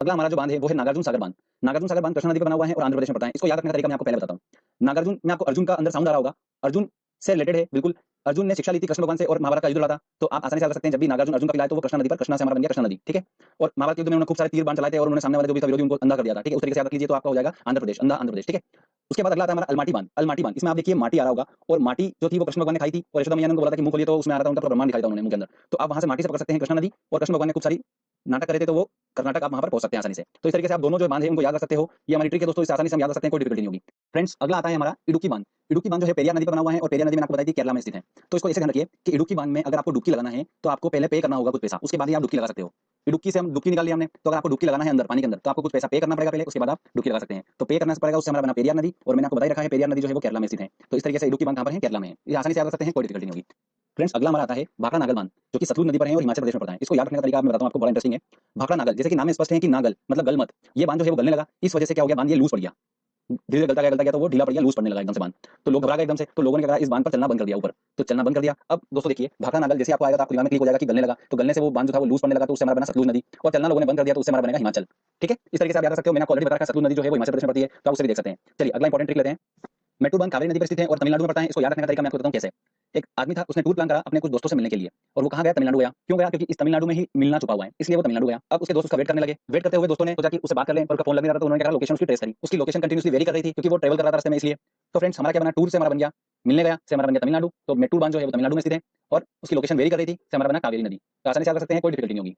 अगला हमारा जो बांध है वो है नागार्जुन सागर बांध। नागार्जुन सागर बांध कृष्णा नदी पर बना हुआ है और आंध्र प्रदेश में पड़ता है। इसको याद रखने का तरीका मैं आपको पहले बताता हूँ। नागार्जुन में आपको अर्जुन का अंदर साउंड आ रहा होगा। अर्जुन से रिलेटेड है बिल्कुल। अर्जुन ने शिक्षा ली थी कृष्ण भगवान से और महाभारत का युद्ध लड़ा था। तो आप आसानी से याद रख सकते हैं जब भी नागार्जुन अर्जुन का खिलाए तो वो कृष्णा नदी पर, कृष्णा से हमारा बन गया कृष्णा नदी, ठीक है। और महाभारत के युद्ध में उन्होंने खूब सारे तीर बाण चलाए थे और उन्होंने सामने वाले जो भी था विरोधी उनको अंधा कर दिया था, ठीक है। उस तरीके से याद रख लीजिए तो आपका हो जाएगा आंध्र प्रदेश, अंधा आंध्र प्रदेश, ठीक है। उसके बाद अगला आता है हमारा अलमाटी बांध। अलमाटी बांध इसमें आप देखिए माटी आ रहा होगा और माटी जो थी वो कृष्ण भगवान ने खाई थी और यशोदा मैया ने उनको बोला था कि मुंह खोलिए तो उसमें आ रहा था उनका ब्रह्मांड दिखाई था उन्होंने मुंह के अंदर। तो आप वहां से माटी से पकड़ सकते हैं कृष्णा नदी और कृष्ण भगवान ने खूब सारी नाटक करे थे तो वो कर्नाटक आप वहां पर पहुंच सकते हैं आसानी से। तो इस तरीके से आप दोनों जो बांध है उनको याद रख सकते हो। ये हमारी ट्रिक है दोस्तों, इसे आसानी से हम याद रख सकते हैं, कोई डिफिकल्टी नहीं होगी। फ्रेंड्स अगला आता है हमारा इडुक्की बांध। इडुक्की बांध जो है पेरियार नदी पर बना हुआ है और पेरियार नदी मैंने आपको बताई थी केरला में स्थित है। तो इसको ऐसे ध्यान रखिए कि इडुक्की बांध में अगर आपको डुबकी लगाना है तो आपको पहले पे करना होगा कुछ पैसा, उसके बाद ही आप डुबकी लगा सकते हो। इडुक्की से हम डुबकी निकाल लिया हमने, तो अगर आपको डुबकी लगाना है अंदर पानी के अंदर तो आपको कुछ पैसा पे करना पड़ेगा पहले, उसके बाद आप डुबकी लगा सकते हैं। तो पे करना पड़ेगा, उससे हमारा बना पेरियार नदी और मैंने आपको बताई रखा है पेरियार नदी जो है वो केरला में स्थित है। तो इस तरीके से इडुक्की बांध कहां पर है, केरला में है। ये आसानी से याद रख सकते हैं, कोई डिफिकल्टी नहीं होगी। फ्रेंड्स अगला हमारा आता है भाखड़ा नागल बांध जो कि सतलुज नदी पर है और हिमाचल प्रदेश में पड़ता है। इसको याद रखने का तरीका मैं बताता हूं आपको, बड़ा इंटरेस्टिंग है। भाखड़ा नागल जैसे कि नाम में स्पष्ट है कि नागल मतलब गल मत। ये बांध जो है वो गलने लगा, इस वजह से क्या हो गया, बांध ये लूज पड़ गया। धीरे धीरे गलता गया तो वो ढीला पड़ गया, लूज पड़ने लगा एकदम से बांध। तो लोग घबरा गए एकदम से, तो लोगों ने क्या करा, इस बांध पर चलना बंद कर दिया ऊपर। तो चलना बंद कर दिया। अब दोस्तों देखिए भाखड़ा नागल जैसे आपको आएगा तो आपको दिमाग में क्लिक हो जाएगा कि गलने लगा, तो गलने से वो बांध जो था वो लूज पड़ने लगा, तो उससे हमारा बना सतलुज नदी। और चलना लोगों ने बंद कर दिया तो उससे हमारा बनेगा हिमाचल, ठीक है। इस तरीके से आप याद रख सकते हो। मैंने आपको ऑलरेडी बता रखा है सतलुज नदी जो है वो हिमाचल प्रदेश में पड़ती है, तो आप उसे भी देख सकते हैं। चलिए अगला इंपॉर्टेंट ट्रिक लेते हैं। मेट्टू बांध कावेरी नदी पर स्थित है और तमिलनाडु में पड़ता है। इसको याद रखने का तरीका मैं आपको बताता हूँ कैसे। एक आदमी था, उसने टूर प्लान करा अपने कुछ दोस्तों से मिलने के लिए और वो कहाँ गया, तमिलनाडु गया। क्यों गया, क्योंकि इस तमिलनाडु में ही मिलना छुपा हुआ है, इसलिए वो तमिलनाडु गया। अब उसके दोस्त उसका वेट करने लगे। वेट करते हुए दोस्तों ने सोचा कि उससे बात कर लें, पर उसका फोन लग नहीं रहा था, तो उन्होंने क्या करा, लोकेशन उसकी ट्रेस करी। उसकी लोकेशन कंटिन्यूअसली वेरी कर रही थी क्योंकि वो ट्रेवल कर रहा था रास्ते में, इसलिए। तो फ्रेंड्स हमारा क्या बना, टूर से हमारा बन गया मिलने गया, से हमारा बन गया तमिलनाडु। तो मेट्टू बांध जो है वो तमिलनाडु में स्थित है और उसकी लोकेशन वेरी कर रही थी, से हमारा बना कावेरी नदी। तो आसानी से याद रख सकते हैं, कोई डिफिकल्टी नहीं होगी।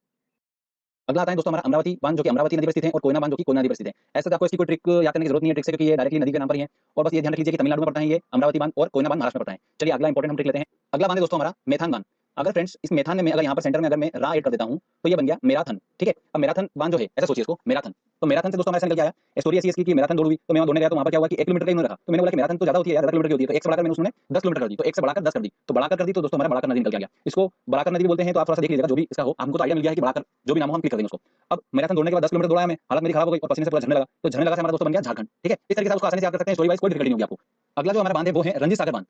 अगला आता है दोस्तों हमारा अमरावती बांध जो कि अमरावती नदी पर स्थित है और कोयना बांध जो कि कोयना नदी पर स्थित है। ऐसे तो आपको इसकी कोई ट्रिक याद करने की जरूरत नहीं है ट्रिक से, क्योंकि ये डायरेक्टली नदी के नाम पर ही है। और बस ये ध्यान रख लीजिए कि तमिलनाडु में पड़ता है ये अमरावती बांध और कोयना बांध महाराष्ट्र में पड़ता है। चलिए अगला इंपॉर्टेंट हम ट्रिक लेते हैं। अगला बांध है दोस्तों हमारा मेथान बांध। अगर फ्रेंड्स इस मेथान में अगर यहाँ पर सेंटर में अगर मैं रा ऐड कर देता हूँ तो ये बन गया मैराथन, ठीक है। अब मैराथन बांध जो है ऐसा सोचिए इसको, मैराथन। तो मैराथन से दोस्तों हमारे निकल के आया, स्टोरी ऐसी है इसकी कि मैराथन दौड़ हुई, तो मैं वहां दौड़ने गया तो वहां पर क्या हुआ कि 1 किलोमीटर का ही उन्होंने रखा। तो मैंने बोला कि मैराथन तो ज्यादा होती है यार, 10 किलोमीटर की होती है, तो 1 से बढ़ाकर मैंने उसने 10 किलोमीटर कर दी, तो 1 से बढ़ाकर 10 कर दी। तो बढ़ाकर कर दी तो दोस्तों हमारा बढ़ाकर नदी निकल के आ गया। इसको बढ़ाकर नदी भी बोलते हैं, तो आप थोड़ा सा देख लीजिएगा जो भी इसका हो, हमको तो आइडिया मिल गया है कि बढ़ाकर जो भी नाम हो हम क्लिक कर देंगे उसको। अब मैराथन दौड़ने के बाद 10 किलोमीटर दौड़ाया मैं, हालत मेरी खराब हो गई और पसीने से पूरा झड़ने लगा। तो झड़ने लगा से हमारा दोस्तों बन गया झारखंड, ठीक है। इस तरीके से आप उसको आसानी से याद कर सकते हैं, स्टोरी वाइज कोई डिफिकल्टी नहीं होगी आपको। अगला जो हमारा बांध है वो है रंजीत सागर बांध।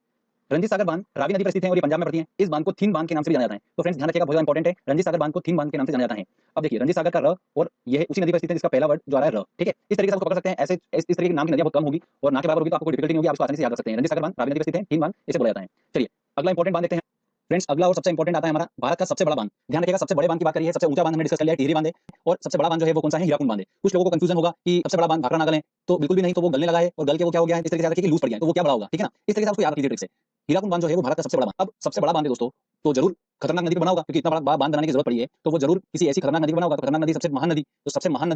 रंजीत सागर बांध रावी नदी पर स्थित है और ये पंजाब में पड़ती है। इस बांध को थीन बांध के नाम से भी जाना जाता है। तो फ्रेंड्स ध्यान रखिएगा, बहुत ज्यादा इंपॉर्टेंट है, रंजीत सागर बांध को थीन बांध के नाम से जाना जाता है। अब देखिए रंजीत सागर का र और यह उसी नदी पर स्थित है जिसका पहला वर्ड जो आ रहा है र, ठीक है। इस तरीके से आपको पकड़ सकते हैं। ऐसे इस तरीके के नाम की नदियां बहुत कम होगी और ना के बराबर होगी, तो आपको कोई डिफिकल्टी नहीं होगी, आप इसको आसानी से याद रख सकते हैं। रंजीत सागर बांध रावी नदी पर स्थित है, थीन बांध इसे बोला जाता है। चलिए अगला इंपॉर्टेंट बांध देखते हैं। फ्रेंड्स अगला और सबसे इंपॉर्टेंट आता है हमारा भारत का सबसे बड़ा बांध। ध्यान रखिएगा, सबसे बड़े बांध की बात करिए, सबसे ऊंचा बांध हमने डिस्कस कर लिया है टिहरी बांध है, और सबसे बड़ा बांध जो है वो कौन सा है, हीराकुंड बांध है। कुछ लोगों को कंफ्यूजन होगा कि सबसे बड़ा बांध भाखड़ा नागल है, तो बिल्कुल भी नहीं, तो वो गलने लगा है और गल के वो क्या हो गया है, इस तरीके से याद रखिए कि लूज पड़ गया है, तो वो क्या बड़ा होगा, ठीक है ना। इस तरीके से आपको याद रखिए ट्रिक से। हीराकुंड बांध जो है वो भारत का सबसे बड़ा बांध। अब सबसे बड़ा बांध है दोस्तों, तो जरूर खतरनाक नदी पर बना होगा, क्योंकि इतना बड़ा बांध बनाने की जरूरत पड़ी है, तो वो जरूर किसी ऐसी खतरनाक नदी पर बना होगा। तो खतरनाक नदी सबसे महान नदी, तो सबसे महान नदी